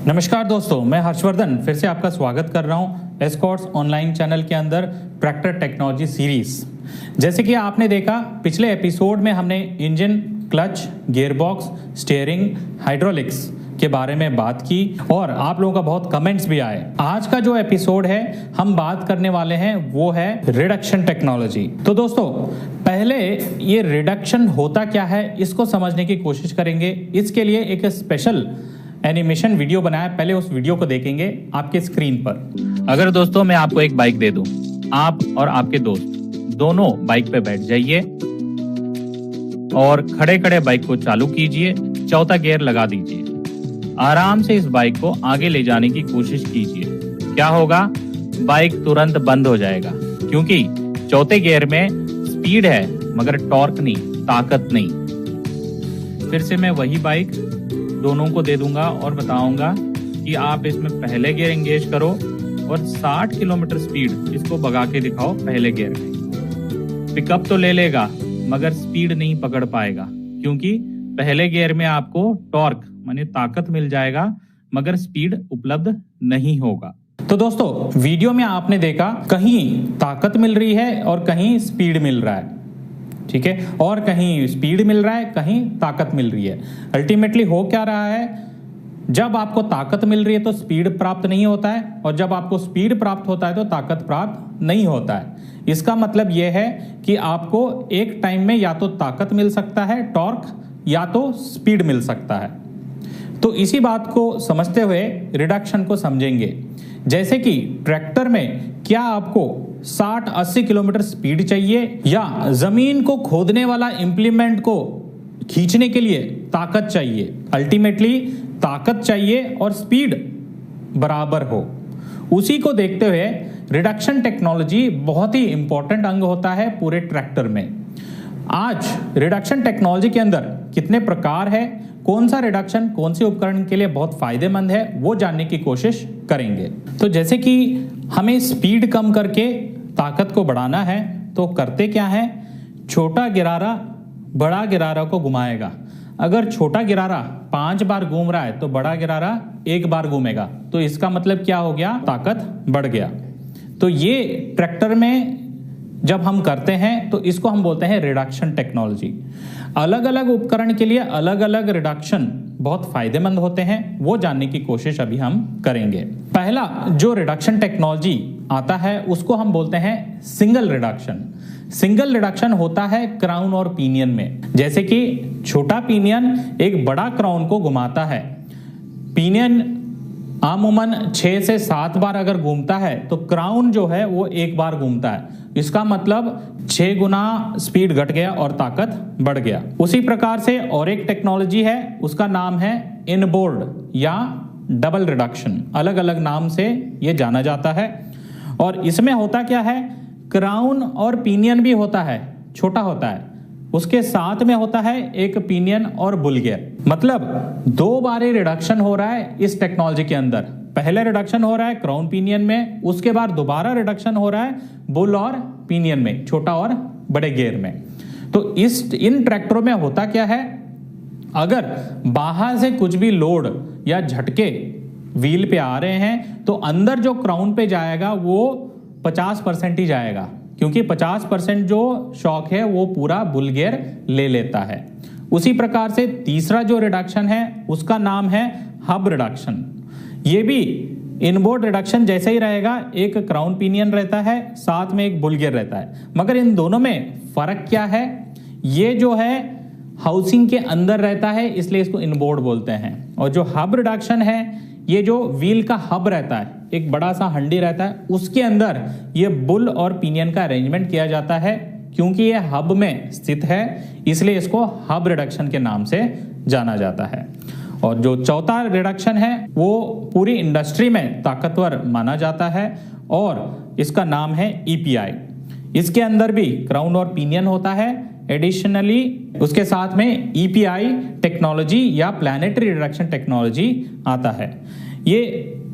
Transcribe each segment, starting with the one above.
नमस्कार दोस्तों, मैं हर्षवर्धन फिर से आपका स्वागत कर रहा हूं एस्कॉर्ट्स ऑनलाइन चैनल के अंदर ट्रैक्टर टेक्नोलॉजी सीरीज। जैसे कि आपने देखा पिछले एपिसोड में हमने engine, clutch, gearbox, steering, hydraulics के बारे में बात की और आप लोगों का बहुत कमेंट्स भी आए। आज का जो एपिसोड है हम बात करने वाले हैं वो है रिडक्शन टेक्नोलॉजी। तो दोस्तों पहले ये रिडक्शन होता क्या है इसको समझने की कोशिश करेंगे। इसके लिए एक स्पेशल एनिमेशन वीडियो बनाया, पहले उस वीडियो को देखेंगे आपके स्क्रीन पर। अगर दोस्तों मैं आपको एक बाइक दे दूं, आप और आपके दोस्त दोनों बाइक पे बैठ जाइए और खड़े खड़े बाइक को चालू कीजिए, चौथा गियर लगा दीजिए, आराम से इस बाइक को आगे ले जाने की कोशिश कीजिए। क्या होगा? बाइक तुरंत बंद हो जाएगा, क्योंकि चौथे गियर में स्पीड है मगर टॉर्क नहीं, ताकत नहीं। फिर से मैं वही बाइक दोनों को दे दूंगा और बताऊंगा कि आप इसमें पहले गियर एंगेज करो और 60 किलोमीटर स्पीड इसको भगा के दिखाओ पहले गियर में। पिकअप तो ले लेगा मगर स्पीड नहीं पकड़ पाएगा, क्योंकि पहले गियर में आपको टॉर्क माने ताकत मिल जाएगा मगर स्पीड उपलब्ध नहीं होगा। तो दोस्तों वीडियो में आपने देखा कहीं ताकत मिल रही है और कहीं स्पीड मिल रहा है, ठीक है, और कहीं स्पीड मिल रहा है, कहीं ताकत मिल रही है। अल्टीमेटली हो क्या रहा है, जब आपको ताकत मिल रही है तो स्पीड प्राप्त नहीं होता है और जब आपको स्पीड प्राप्त होता है तो ताकत प्राप्त नहीं होता है। इसका मतलब यह है कि आपको एक टाइम में या तो ताकत मिल सकता है, टॉर्क, या तो स्पीड मिल सकता है। तो इसी बात को समझते हुए रिडक्शन को समझेंगे। जैसे कि ट्रैक्टर में क्या आपको 60-80 किलोमीटर स्पीड चाहिए या जमीन को खोदने वाला इंप्लीमेंट को खींचने के लिए ताकत चाहिए। अल्टीमेटली ताकत चाहिए और स्पीड बराबर हो। उसी को देखते हुए रिडक्शन टेक्नोलॉजी बहुत ही इंपॉर्टेंट अंग होता है पूरे ट्रैक्टर में। आज रिडक्शन टेक्नोलॉजी के अंदर कितने प्रकार है, कौन सा रिडक्शन कौन से उपकरण के लिए बहुत फायदेमंद है, वो जानने की कोशिश करेंगे। तो जैसे कि हमें स्पीड कम करके ताकत को बढ़ाना है तो करते क्या है, छोटा गिरारा बड़ा गिरारा को घुमाएगा। अगर छोटा गिरारा 5 बार घूम रहा है तो बड़ा गिरारा 1 बार घूमेगा। तो इसका मतलब क्या हो गया, ताकत बढ़ गया। तो ये ट्रैक्टर में जब हम करते हैं तो इसको हम बोलते हैं रिडक्शन टेक्नोलॉजी। अलग अलग उपकरण के लिए अलग अलग रिडक्शन बहुत फायदेमंद होते हैं, वो जानने की कोशिश अभी हम करेंगे। पहला जो रिडक्शन टेक्नोलॉजी आता है उसको हम बोलते हैं सिंगल रिडक्शन। सिंगल रिडक्शन होता है क्राउन और पिनियन में। जैसे कि छोटा पिनियन एक बड़ा क्राउन को घुमाता है। पिनियन आमूमन 6 से 7 बार अगर घूमता है तो क्राउन जो है वो 1 बार घूमता है। इसका मतलब 6 गुना स्पीड घट गया और ताकत बढ़ गया। उसी प्रकार से और एक टेक्नोलॉजी है, उसका नाम है इनबोर्ड या डबल रिडक्शन। अलग अलग नाम से ये जाना जाता है। और इसमें होता क्या है, क्राउन और पिनियन भी होता है, छोटा होता है, उसके साथ में होता है एक पिनियन और बुल गियर। मतलब 2 बार रिडक्शन हो रहा है इस टेक्नोलॉजी के अंदर। पहले रिडक्शन हो रहा है क्राउन पिनियन में, उसके बाद दोबारा रिडक्शन हो रहा है बुल और पिनियन में, छोटा और बड़े गियर में। तो इन ट्रैक्टरों में होता क्या है, अगर बाहर से कुछ भी लोड या झटके व्हील पे आ रहे हैं तो अंदर जो क्राउन पे जाएगा वो 50% ही जाएगा, क्योंकि 50% जो शॉक है वो पूरा बुल गियर ले लेता है। उसी प्रकार से तीसरा जो रिडक्शन है उसका नाम है हब रिडक्शन। ये भी इनबोर्ड रिडक्शन जैसे ही रहेगा, एक क्राउन पिनियन रहता है, साथ में एक बुल गियर रहता है। मगर इन दोनों में फर्क क्या है, ये जो है हाउसिंग के अंदर रहता है इसलिए इसको इनबोर्ड बोलते हैं। और जो हब रिडक्शन है, ये जो व्हील का हब रहता है, एक बड़ा सा हंडी रहता है, उसके अंदर ये बुल और पिनियन का अरेंजमेंट किया जाता है। क्योंकि ये हब में स्थित है इसलिए इसको हब रिडक्शन के नाम से जाना जाता है। और जो चौथा रिडक्शन है वो पूरी इंडस्ट्री में ताकतवर माना जाता है और इसका नाम है EPI। इसके अंदर भी क्राउन और पिनियन होता है, एडिशनली उसके साथ में EPI टेक्नोलॉजी या प्लैनेटरी रिडक्शन टेक्नोलॉजी आता है। ये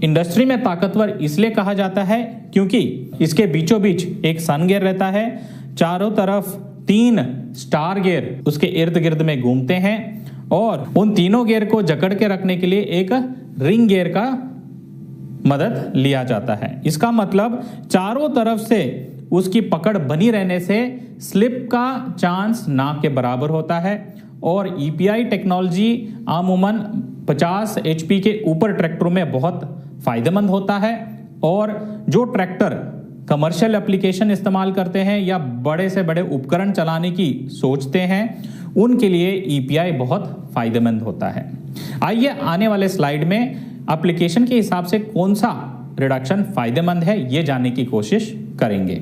इंडस्ट्री में ताकतवर इसलिए कहा जाता है क्योंकि इसके बीचों बीच एक सन गियर रहता है, चारों तरफ 3 स्टार गियर उसके इर्द गिर्द में घूमते हैं और उन तीनों गियर को जकड़ के रखने के लिए एक रिंग गियर का मदद लिया जाता है। इसका मतलब चारों तरफ से उसकी पकड़ बनी रहने से स्लिप का चांस ना के बराबर होता है। और EPI टेक्नोलॉजी आमूमन 50 HP के ऊपर ट्रैक्टरों में बहुत फायदेमंद होता है। और जो ट्रैक्टर कमर्शियल एप्लीकेशन इस्तेमाल करते हैं या बड़े से बड़े उपकरण चलाने की सोचते हैं, उनके लिए EPI बहुत फायदेमंद होता है। आइए आने वाले स्लाइड में एप्लीकेशन के हिसाब से कौन सा रिडक्शन फायदेमंद है ये जानने की कोशिश करेंगे।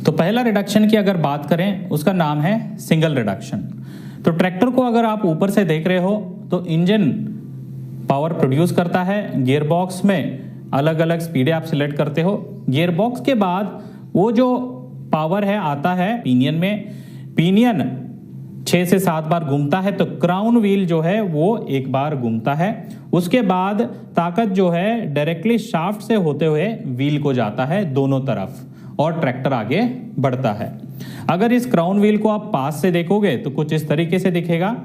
तो पहला रिडक्शन की अगर बात करें, उसका नाम है सिंगल रिडक्शन। तो ट्रैक्टर को अगर आप ऊपर से देख रहे हो तो इंजन पावर प्रोड्यूस करता है, गियर बॉक्स में अलग अलग स्पीडें आप सिलेक्ट करते हो। गियर बॉक्स के बाद वो जो पावर है आता है पिनियन में। पिनियन 6 से 7 बार घूमता है तो क्राउन व्हील जो है वो एक बार घूमता है। उसके बाद ताकत जो है डायरेक्टली शाफ्ट से होते हुए व्हील को जाता है दोनों तरफ और ट्रैक्टर आगे बढ़ता है। अगर इस क्राउन व्हील को आप पास से देखोगे तो कुछ इस तरीके से दिखेगा।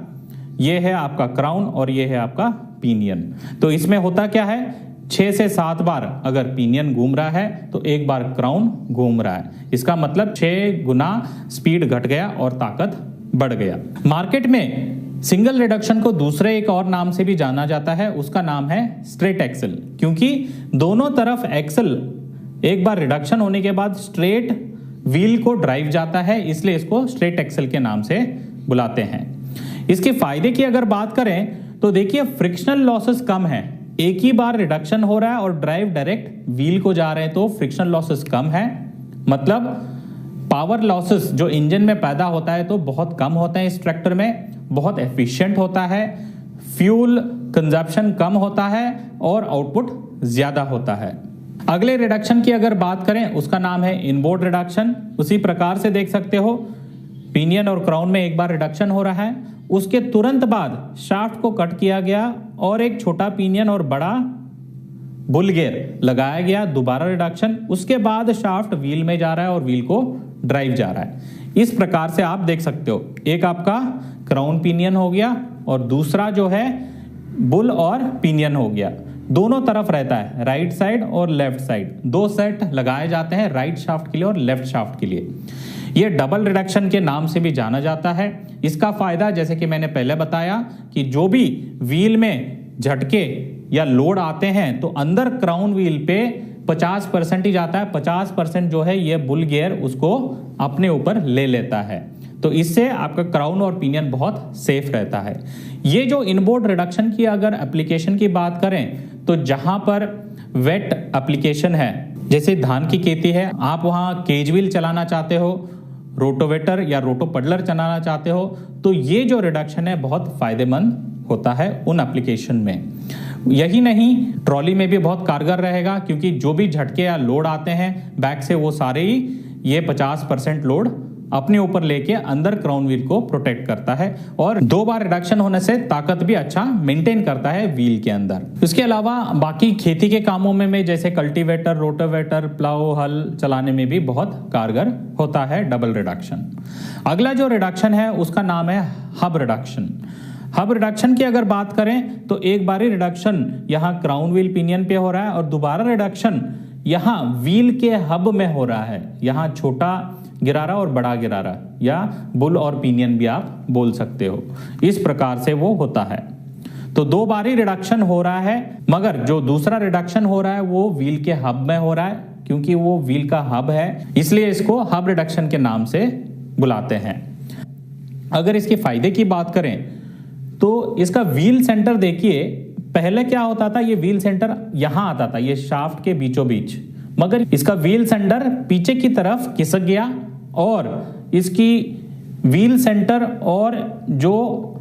ये है आपका क्राउन और ये है आपका पिनियन। तो इसमें होता क्या है, 6 से 7 बार अगर पिनियन घूम रहा है तो एक बार क्राउन घूम रहा है। इसका मतलब 6 गुना स्पीड घट गया और ताकत बढ़ गया। मार्केट में सिंगल रिडक्शन को दूसरे एक और नाम से भी जाना जाता है, उसका नाम है स्ट्रेट एक्सल। क्योंकि दोनों तरफ एक्सल एक बार रिडक्शन होने के बाद स्ट्रेट व्हील को ड्राइव जाता है, इसलिए इसको स्ट्रेट एक्सल के नाम से बुलाते हैं। इसके फायदे की अगर बात करें तो देखिए फ्रिक्शनल लॉसेस कम है। एक ही बार रिडक्शन हो रहा है और ड्राइव डायरेक्ट व्हील को जा रहे हैं तो फ्रिक्शनल लॉसेस कम है। मतलब पावर लॉसेस जो इंजन में पैदा होता है तो बहुत कम होते हैं इस ट्रैक्टर में। बहुत एफिशिएंट होता है, फ्यूल कंजप्शन कम होता है और आउटपुट ज्यादा होता है। अगले रिडक्शन की अगर बात करें उसका नाम है इनबोर्ड रिडक्शन। उसी प्रकार से देख सकते हो पिनियन और क्राउन में एक बार रिडक्शन हो रहा है, उसके तुरंत बाद शाफ्ट को कट किया गया और एक छोटा पिनियन और बड़ा बुल गियर लगाया गया, दोबारा रिडक्शन। उसके बाद शाफ्ट व्हील में जा रहा है और व्हील को ड्राइव जा रहा है। इस प्रकार से आप देख सकते हो, एक आपका क्राउन पिनियन हो गया और दूसरा जो है बुल और पिनियन हो गया। दोनों तरफ रहता है, राइट साइड और लेफ्ट साइड। 2 सेट लगाए जाते हैं, राइट शाफ्ट के लिए और लेफ्ट शाफ्ट के लिए। यह डबल रिडक्शन के नाम से भी जाना जाता है। इसका फायदा जैसे कि मैंने पहले बताया कि जो भी व्हील में झटके या लोड आते हैं तो अंदर क्राउन व्हील पे 50% ही जाता है, 50% जो है ये बुल गियर उसको अपने ऊपर ले लेता है। तो इससे आपका क्राउन और पिनियन बहुत सेफ रहता है। ये जो इनबोर्ड रिडक्शन की अगर एप्लीकेशन की बात करें तो जहां पर वेट एप्लीकेशन है, जैसे धान की खेती है, आप वहां केज व्हील चलाना चाहते हो, रोटोवेटर या रोटो पडलर चलाना चाहते हो, तो ये जो रिडक्शन है बहुत फायदेमंद होता है उन एप्लीकेशन में। यही नहीं, ट्रॉली में भी बहुत कारगर रहेगा क्योंकि जो भी झटके या लोड आते हैं बैक से वो सारे ही ये 50% लोड अपने ऊपर लेके अंदर क्राउन व्हील को प्रोटेक्ट करता है और 2 बार रिडक्शन होने से ताकत भी अच्छा मेंटेन करता है व्हील के अंदर। इसके अलावा बाकी खेती के कामों में जैसे कल्टीवेटर, रोटावेटर, प्लाउ, हल चलाने में भी बहुत कारगर होता है डबल रिडक्शन। अगला जो रिडक्शन है उसका नाम है हब रिडक्शन। हब रिडक्शन की अगर बात करें तो एक बारी रिडक्शन यहाँ क्राउन व्हील पिनियन पे हो रहा है और दोबारा रिडक्शन यहाँ व्हील के हब में हो रहा है। यहाँ छोटा गिरारा और बड़ा गिरारा या बुल और पिनियन भी आप बोल सकते हो। इस प्रकार से वो होता है। तो 2 बारी रिडक्शन हो रहा है, मगर जो दूसरा रिडक्शन हो रहा है वो व्हील के हब में हो रहा है। क्योंकि वो व्हील का हब है इसलिए इसको हब रिडक्शन के नाम से बुलाते हैं। अगर इसके फायदे की बात करें तो इसका व्हील सेंटर देखिए, पहले क्या होता था, ये व्हील सेंटर यहां आता था, ये शाफ्ट के बीचों बीच, मगर इसका व्हील सेंटर पीछे की तरफ खिसक गया और इसकी व्हील सेंटर और जो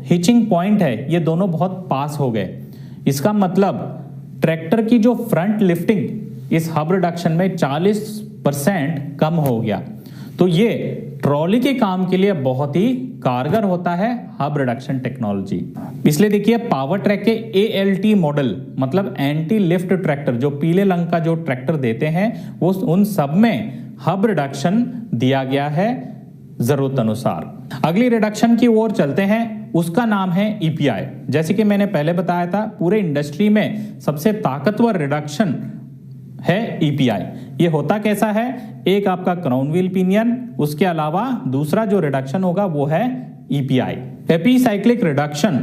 हिचिंग पॉइंट है ये दोनों बहुत पास हो गए। इसका मतलब ट्रैक्टर की जो फ्रंट लिफ्टिंग इस हब रिडक्शन में 40% कम हो गया। तो ये ट्रॉली के काम के लिए बहुत ही कारगर होता है हब रिडक्शन टेक्नोलॉजी। इसलिए देखिए पावर ट्रैक के ALT मॉडल मतलब एंटी लिफ्ट ट्रैक्टर, जो पीले रंग का जो ट्रैक्टर देते हैं वो उन सब में हब रिडक्शन दिया गया है जरूरत अनुसार। अगली रिडक्शन की ओर चलते हैं उसका नाम है ईपीआई। जैसे कि मैंने पहले बताया था, पूरे इंडस्ट्री में सबसे ताकतवर रिडक्शन है ईपीआई। ये होता कैसा है, एक आपका क्राउन व्हील पिनियन, उसके अलावा दूसरा जो रिडक्शन होगा वो है ईपीआई, एपीसाइक्लिक रिडक्शन।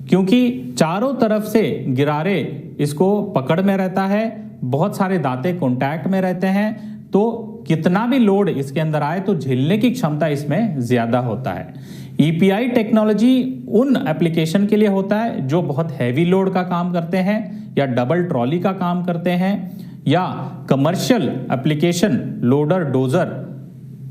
क्योंकि चारों तरफ से गिरारे इसको पकड़ में रहता है, बहुत सारे दांते कांटेक्ट में रहते हैं, तो कितना भी लोड इसके अंदर आए तो झेलने की क्षमता इसमें ज्यादा होता है। ईपीआई टेक्नोलॉजी उन एप्लीकेशन के लिए होता है जो बहुत हैवी लोड का काम करते हैं, या डबल ट्रॉली का काम करते हैं, या कमर्शियल एप्लीकेशन लोडर डोजर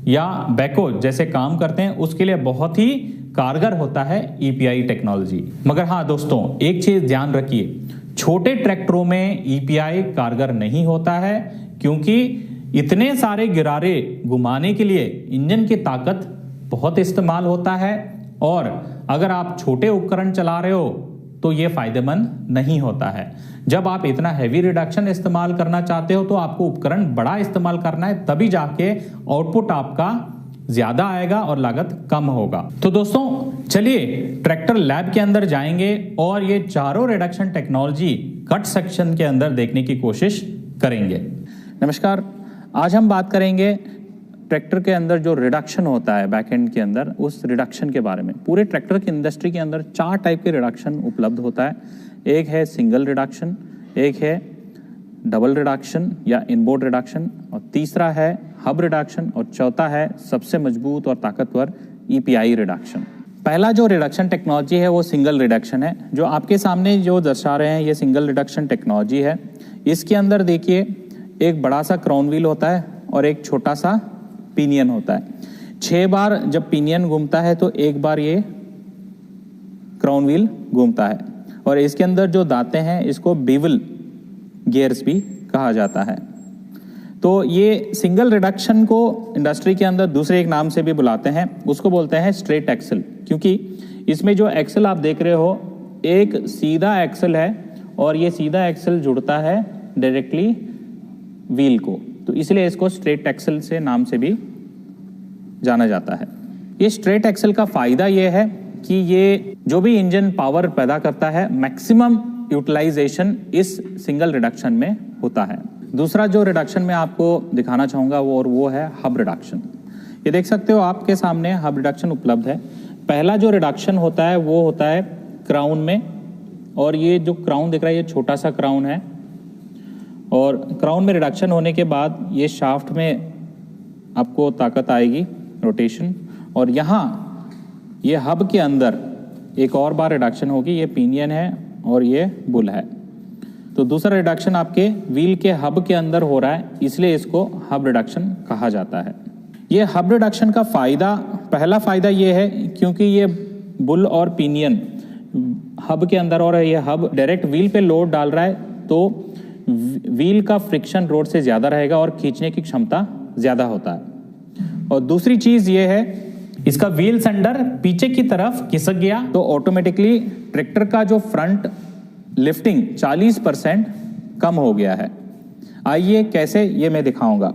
या बैको जैसे काम करते हैं, उसके लिए बहुत ही कारगर होता है ईपीआई टेक्नोलॉजी। मगर हाँ दोस्तों, एक चीज ध्यान रखिए, छोटे ट्रैक्टरों में ईपीआई कारगर नहीं होता है, क्योंकि इतने सारे गिरारे घुमाने के लिए इंजन की ताकत बहुत इस्तेमाल होता है, और अगर आप छोटे उपकरण चला रहे हो तो ये फायदेमंद नहीं होता है। जब आप इतना हैवी रिडक्शन इस्तेमाल करना चाहते हो तो आपको उपकरण बड़ा इस्तेमाल करना है, तभी जाके आउटपुट आपका ज्यादा आएगा और लागत कम होगा। तो दोस्तों चलिए ट्रैक्टर लैब के अंदर जाएंगे और ये चारों रिडक्शन टेक्नोलॉजी कट सेक्शन के अंदर देखने की कोशिश करेंगे। नमस्कार, आज हम बात करेंगे ट्रैक्टर के अंदर जो रिडक्शन होता है बैक एंड के अंदर, उस रिडक्शन के बारे में। पूरे ट्रैक्टर की इंडस्ट्री के अंदर 4 टाइप के रिडक्शन उपलब्ध होता है। एक है सिंगल रिडक्शन, एक है डबल रिडक्शन या इनबोर्ड रिडक्शन, और तीसरा है हब रिडक्शन, और चौथा है सबसे मजबूत और ताकतवर ईपीआई रिडक्शन। पहला जो रिडक्शन टेक्नोलॉजी है वो सिंगल रिडक्शन है। जो आपके सामने जो दर्शा रहे हैं ये सिंगल रिडक्शन टेक्नोलॉजी है। इसके अंदर देखिए एक बड़ा सा क्राउन व्हील होता है और एक छोटा सा पिनियन होता है। 6 बार जब पिनियन घूमता है तो एक बार ये क्राउन व्हील घूमता है, और इसके अंदर जो दांते हैं इसको बीवल गियर्स भी कहा जाता है। तो ये सिंगल रिडक्शन को इंडस्ट्री के अंदर दूसरे एक नाम से भी बुलाते हैं, उसको बोलते हैं स्ट्रेट एक्सल, क्योंकि इसमें जो एक्सल आप देख रहे हो एक सीधा एक्सल है, और ये सीधा एक्सल जुड़ता है डायरेक्टली व्हील को, तो इसलिए इसको स्ट्रेट एक्सल से नाम से भी जाना जाता है। ये स्ट्रेट एक्सल का फायदा ये है कि ये जो भी इंजन पावर पैदा करता है मैक्सिमम यूटिलाइजेशन इस सिंगल रिडक्शन में होता है। दूसरा जो रिडक्शन मैं आपको दिखाना चाहूंगा वो है हब रिडक्शन। ये देख सकते हो आपके सामने हब रिडक्शन उपलब्ध है। पहला जो रिडक्शन होता है वो होता है क्राउन में, और ये जो क्राउन दिख रहा है ये छोटा सा क्राउन है, और क्राउन में रिडक्शन होने के बाद ये शाफ्ट में आपको ताकत आएगी, रोटेशन, और यहाँ ये हब के अंदर एक और बार रिडक्शन होगी। ये पिनियन है और ये बुल है। तो दूसरा रिडक्शन आपके व्हील के हब के अंदर हो रहा है, इसलिए इसको हब रिडक्शन कहा जाता है। ये हब रिडक्शन का फायदा, पहला फायदा ये है क्योंकि ये बुल और पिनियन हब के अंदर, और ये हब डायरेक्ट व्हील पे लोड डाल रहा है, तो व्हील का फ्रिक्शन रोड से ज्यादा रहेगा और खींचने की क्षमता ज्यादा होता है। और दूसरी चीज ये है, इसका व्हील सेंटर पीछे की तरफ खिसक गया तो ऑटोमेटिकली ट्रैक्टर का जो फ्रंट लिफ्टिंग 40% कम हो गया है। आइए कैसे, ये मैं दिखाऊंगा।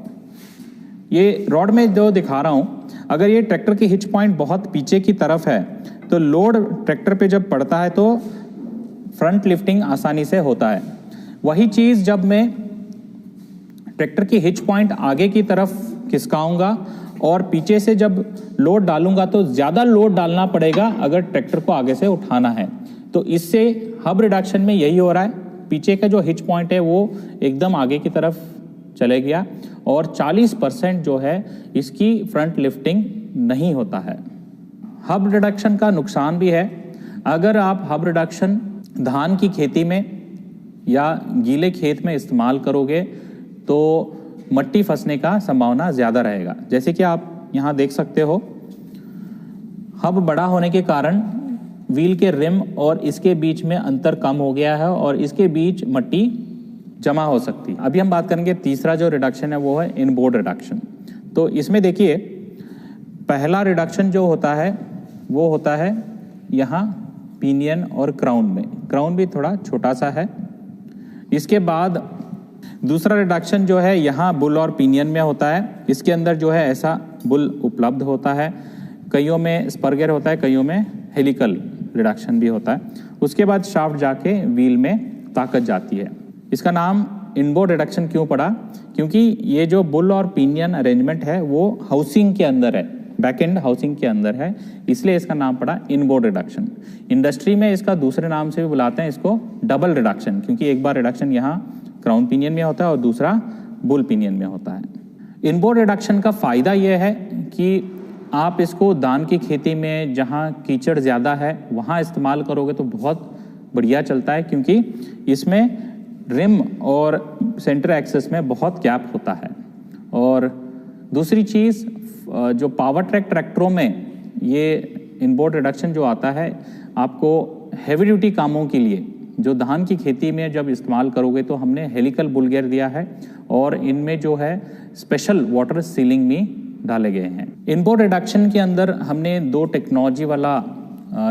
ये रॉड में जो दिखा रहा हूं, अगर ये ट्रैक्टर की हिच पॉइंट बहुत पीछे की तरफ है तो लोड ट्रैक्टर पे जब पड़ता है तो फ्रंट लिफ्टिंग आसानी से होता है। वही चीज जब मैं ट्रैक्टर की हिच पॉइंट आगे की तरफ खिसकाऊंगा और पीछे से जब लोड डालूंगा तो ज्यादा लोड डालना पड़ेगा अगर ट्रैक्टर को आगे से उठाना है। तो इससे हब रिडक्शन में यही हो रहा है, पीछे का जो हिच पॉइंट है वो एकदम आगे की तरफ चले गया, और 40% जो है इसकी फ्रंट लिफ्टिंग नहीं होता है। हब रिडक्शन का नुकसान भी है। अगर आप हब रिडक्शन धान की खेती में या गीले खेत में इस्तेमाल करोगे तो मट्टी फंसने का संभावना ज्यादा रहेगा। जैसे कि आप यहाँ देख सकते हो, हब बड़ा होने के कारण व्हील के रिम और इसके बीच में अंतर कम हो गया है और इसके बीच मट्टी जमा हो सकती है। अभी हम बात करेंगे तीसरा जो रिडक्शन है वो है इनबोर्ड रिडक्शन। तो इसमें देखिए पहला रिडक्शन जो होता है वो होता है यहाँ पिनियन और क्राउन में। क्राउन भी थोड़ा छोटा सा है। इसके बाद दूसरा रिडक्शन जो है यहाँ बुल और पिनियन में होता है। इसके अंदर जो है ऐसा बुल उपलब्ध होता है, कईयों में स्पर गियर होता है, कईयों में हेलिकल रिडक्शन भी होता है। उसके बाद शाफ्ट जाके व्हील में ताकत जाती है। इसका नाम इनबोर्ड रिडक्शन क्यों पड़ा? क्योंकि ये जो बुल और पिनियन अरेंजमेंट है वो हाउसिंग के अंदर है, बैक एंड हाउसिंग के अंदर है, इसलिए इसका नाम पड़ा इनबोर्ड रिडक्शन। इंडस्ट्री में इसका दूसरे नाम से भी बुलाते हैं इसको डबल रिडक्शन, क्योंकि एक बार रिडक्शन यहाँ क्राउन पिनियन में होता है और दूसरा बुल पिनियन में होता है। इनबोर्ड रिडक्शन का फ़ायदा यह है कि आप इसको धान की खेती में जहाँ कीचड़ ज़्यादा है वहाँ इस्तेमाल करोगे तो बहुत बढ़िया चलता है, क्योंकि इसमें रिम और सेंटर एक्सेस में बहुत गैप होता है। और दूसरी चीज़, जो पावर ट्रैक ट्रैक्टरों में ये इनबोर्ड रिडक्शन जो आता है, आपको हैवी ड्यूटी कामों के लिए जो धान की खेती में जब इस्तेमाल करोगे तो हमने हेलिकल बुल गियर दिया है और इनमें जो है स्पेशल वाटर सीलिंग भी डाले गए हैं। इनबोर्ड रिडक्शन के अंदर हमने 2 टेक्नोलॉजी वाला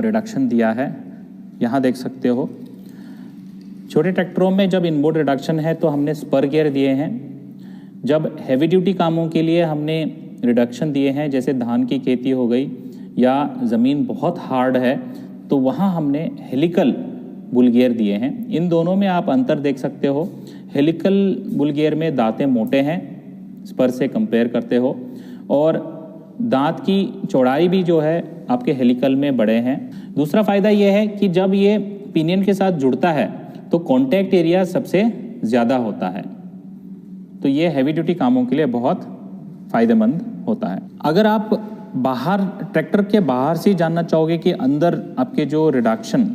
रिडक्शन दिया है, यहाँ देख सकते हो। छोटे ट्रैक्टरों में जब इनबोर्ड रिडक्शन है तो हमने स्पर गियर दिए हैं। जब हैवी ड्यूटी कामों के लिए हमने रिडक्शन दिए हैं, जैसे धान की खेती हो गई या ज़मीन बहुत हार्ड है, तो वहाँ हमने हेलिकल बुल गियर दिए हैं। इन दोनों में आप अंतर देख सकते हो। हेलिकल बुल गियर में दांतें मोटे हैं स्पर से कंपेयर करते हो, और दांत की चौड़ाई भी जो है आपके हेलिकल में बड़े हैं। दूसरा फ़ायदा यह है कि जब ये पिनियन के साथ जुड़ता है तो कॉन्टैक्ट एरिया सबसे ज़्यादा होता है, तो ये हैवी ड्यूटी कामों के लिए बहुत फ़ायदेमंद होता है। अगर आप बाहर ट्रैक्टर के बाहर से जानना चाहोगे कि अंदर आपके जो रिडक्शन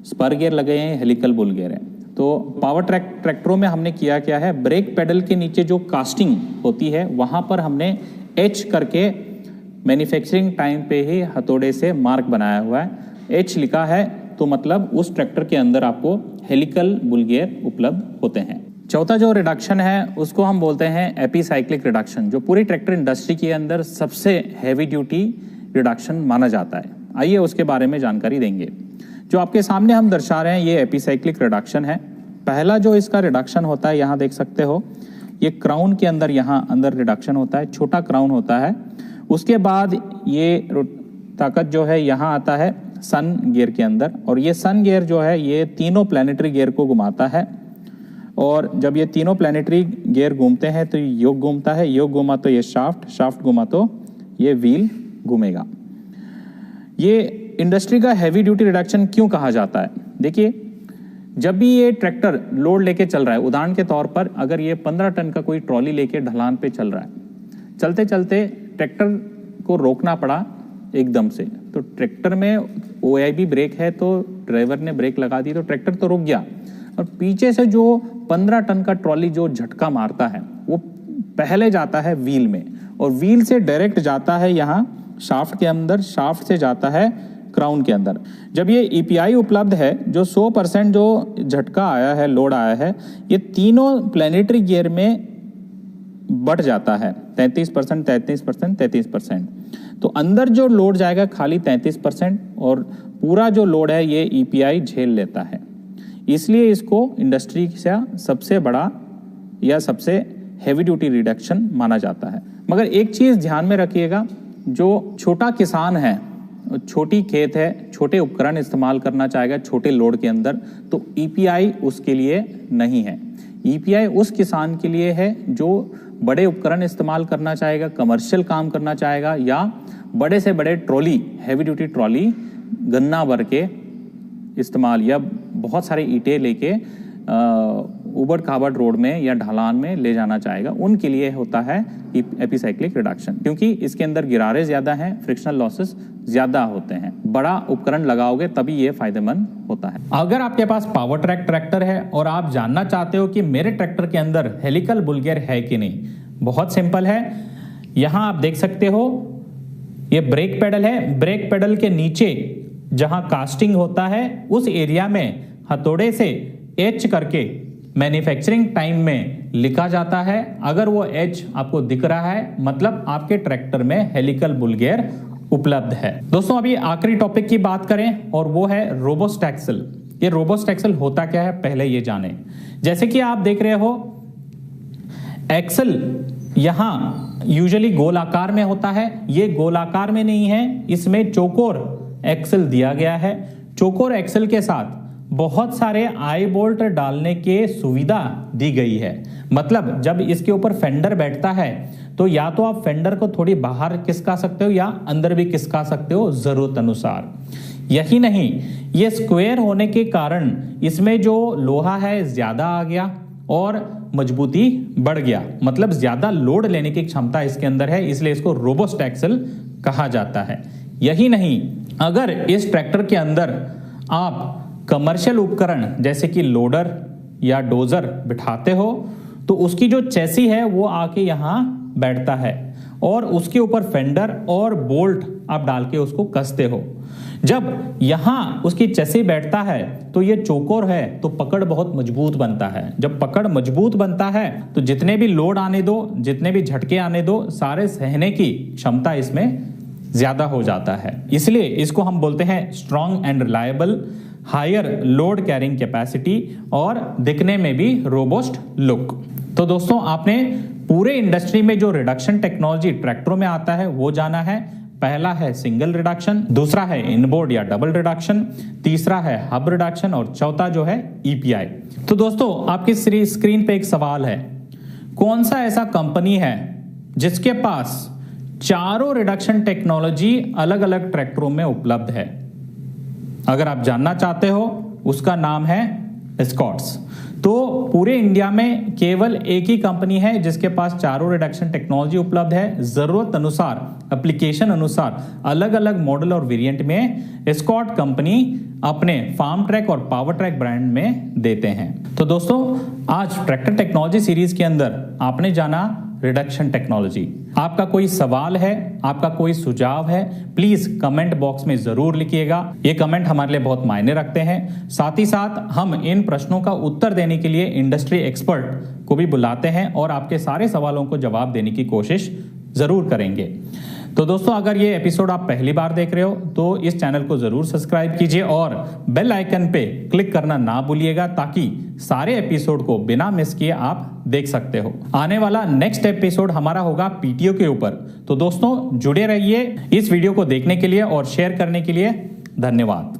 स्पर गियर लगे हैं, हेलिकल बुल गियर है, तो पावर ट्रैक्टरों में हमने किया क्या है, ब्रेक पेडल के नीचे जो कास्टिंग होती है वहाँ पर हमने एच करके मैन्युफैक्चरिंग टाइम पे ही हथौड़े से मार्क बनाया हुआ है। एच लिखा है तो मतलब उस ट्रैक्टर के अंदर आपको हेलिकल बुल गियर उपलब्ध होते हैं। चौथा जो रिडक्शन है उसको हम बोलते हैं एपीसाइक्लिक रिडक्शन, जो पूरी ट्रैक्टर इंडस्ट्री के अंदर सबसे हैवी ड्यूटी रिडक्शन माना जाता है। आइए उसके बारे में जानकारी देंगे। जो आपके सामने हम दर्शा रहे हैं ये एपीसाइक्लिक रिडक्शन है। पहला जो इसका रिडक्शन होता है, यहाँ देख सकते हो, ये क्राउन के अंदर यहाँ अंदर रिडक्शन होता है, छोटा क्राउन होता है। उसके बाद ये ताकत जो है यहाँ आता है सन गियर के अंदर, और ये सन गियर जो है ये तीनों प्लैनेटरी गियर को घुमाता है, और जब ये तीनों प्लैनेटरी गियर घूमते हैं तो योग घूमता है, योग घूमा तो ये शाफ्ट घूमा तो ये व्हील घूमेगा। ये इंडस्ट्री का हैवी ड्यूटी रिडक्शन क्यों कहा जाता है? देखिए, जब भी ये ट्रैक्टर लोड लेके चल रहा है, उदाहरण के तौर पर अगर ये 15 टन का कोई ट्रॉली लेके ढलान पे चल रहा है, चलते चलते ट्रैक्टर को रोकना पड़ा एकदम से, तो ट्रैक्टर में OIB ब्रेक है तो ड्राइवर ने ब्रेक लगा दी तो ट्रैक्टर तो रुक गया, और पीछे से जो 15 टन का ट्रॉली जो झटका मारता है वो पहले जाता है व्हील में, और व्हील से डायरेक्ट जाता है यहाँ शाफ्ट के अंदर, शाफ्ट से जाता है क्राउन के अंदर। जब ये EPI उपलब्ध है, जो 100% जो झटका आया है, लोड आया है, ये तीनों प्लैनेटरी गियर में बढ़ जाता है 33%, 33%, 33%। तो अंदर जो लोड जाएगा खाली 33%, और पूरा जो लोड है ये EPI झेल लेता है। इसलिए इसको इंडस्ट्री से सबसे बड़ा या सबसे हैवी ड्यूटी रिडक्शन माना जाता है। मगर एक चीज़ ध्यान में रखिएगा, जो छोटा किसान है, छोटी खेत है, छोटे उपकरण इस्तेमाल करना चाहेगा छोटे लोड के अंदर, तो EPI उसके लिए नहीं है। EPI उस किसान के लिए है जो बड़े उपकरण इस्तेमाल करना चाहेगा, कमर्शियल काम करना चाहेगा, या बड़े से बड़े ट्रॉली, हैवी ड्यूटी ट्रॉली गन्ना भर के इस्तेमाल, या बहुत सारे ईंटें लेके उबड़ खाबड़ रोड में या ढलान में ले जाना चाहेगा, उनके लिए होता है एपीसाइक्लिक रिडक्शन, क्योंकि इसके अंदर गिरारे ज़्यादा हैं, फ्रिक्शनल लॉसेस ज़्यादा होते हैं। बड़ा उपकरण लगाओगे तभी ये फायदेमंद होता है। अगर आपके पास पावर ट्रैक ट्रैक्टर है और आप जानना चाहते हो कि मेरे ट्रैक्टर के अंदर हेलिकल बुल गियर है कि नहीं, बहुत सिंपल है। यहाँ आप देख सकते हो ये ब्रेक पेडल है, ब्रेक पेडल के नीचे जहां कास्टिंग होता है उस एरिया में हथौड़े से एच करके मैन्युफैक्चरिंग टाइम में लिखा जाता है। अगर वो एच आपको दिख रहा है मतलब आपके ट्रैक्टर में हेलिकल बुल गियर उपलब्ध है। दोस्तों, अभी आखिरी टॉपिक की बात करें और वो है रोबोस्ट एक्सल। ये रोबोस्ट एक्सल होता क्या है पहले ये जानें। जैसे कि आप देख रहे हो, एक्सल यहां यूजुअली गोलाकार में होता है, ये गोलाकार में नहीं है, इसमें चौकोर एक्सल दिया गया है। चोकोर एक्सेल के साथ बहुत सारे आई बोल्ट डालने के सुविधा दी गई है। मतलब जब इसके ऊपर फेंडर बैठता है तो या तो आप फेंडर को थोड़ी बाहर खिसका सकते हो या अंदर भी खिसका सकते हो जरूरत अनुसार। यही नहीं, ये स्क्वायर होने के कारण इसमें जो लोहा है ज्यादा आ गया और मजबूती बढ़ गया, मतलब ज्यादा लोड लेने की क्षमता इसके अंदर है, इसलिए इसको रोबस्ट एक्सेल कहा जाता है। यही नहीं, अगर इस ट्रैक्टर के अंदर आप कमर्शियल उपकरण जैसे कि लोडर या डोजर बिठाते हो तो उसकी जो चेसी है वो आके यहाँ बैठता है और उसके ऊपर फेंडर और बोल्ट आप डाल के उसको कसते हो। जब यहाँ उसकी चेसी बैठता है तो ये चोकोर है तो पकड़ बहुत मजबूत बनता है। जब पकड़ मजबूत बनता है तो जितने भी लोड आने दो, जितने भी झटके आने दो, सारे सहने की क्षमता इसमें ज्यादा हो जाता है। इसलिए इसको हम बोलते हैं strong and reliable, higher load carrying capacity और दिखने में भी रोबस्ट लुक। तो दोस्तों, आपने पूरे इंडस्ट्री में जो रिडक्शन टेक्नोलॉजी ट्रैक्टरों में आता है वो जाना है। पहला है सिंगल रिडक्शन, दूसरा है इनबोर्ड या डबल रिडक्शन, तीसरा है हब रिडक्शन और चौथा जो है ईपीआई। तो दोस्तों, आपकी स्क्रीन पे एक सवाल है, कौन सा ऐसा कंपनी है जिसके पास चारों रिडक्शन टेक्नोलॉजी अलग अलग ट्रैक्टरों में उपलब्ध है? अगर आप जानना चाहते हो, उसका नाम है एस्कॉर्ट्स। तो पूरे इंडिया में केवल एक ही कंपनी है जिसके पास चारों रिडक्शन टेक्नोलॉजी उपलब्ध है। जरूरत अनुसार, एप्लीकेशन अनुसार अलग अलग मॉडल और वेरिएंट में एस्कॉर्ट कंपनी अपने फार्म ट्रैक और पावर ट्रैक ब्रांड में देते हैं। तो दोस्तों, आज ट्रैक्टर टेक्नोलॉजी सीरीज के अंदर आपने जाना रिडक्शन टेक्नोलॉजी। आपका कोई सवाल है, आपका कोई सुझाव है, प्लीज कमेंट बॉक्स में जरूर लिखिएगा। ये कमेंट हमारे लिए बहुत मायने रखते हैं। साथ ही साथ हम इन प्रश्नों का उत्तर देने के लिए इंडस्ट्री एक्सपर्ट को भी बुलाते हैं और आपके सारे सवालों को जवाब देने की कोशिश जरूर करेंगे। तो दोस्तों, अगर ये एपिसोड आप पहली बार देख रहे हो तो इस चैनल को जरूर सब्सक्राइब कीजिए और बेल आइकन पे क्लिक करना ना भूलिएगा ताकि सारे एपिसोड को बिना मिस किए आप देख सकते हो। आने वाला नेक्स्ट एपिसोड हमारा होगा पीटीओ के ऊपर। तो दोस्तों, जुड़े रहिए इस वीडियो को देखने के लिए और शेयर करने के लिए। धन्यवाद।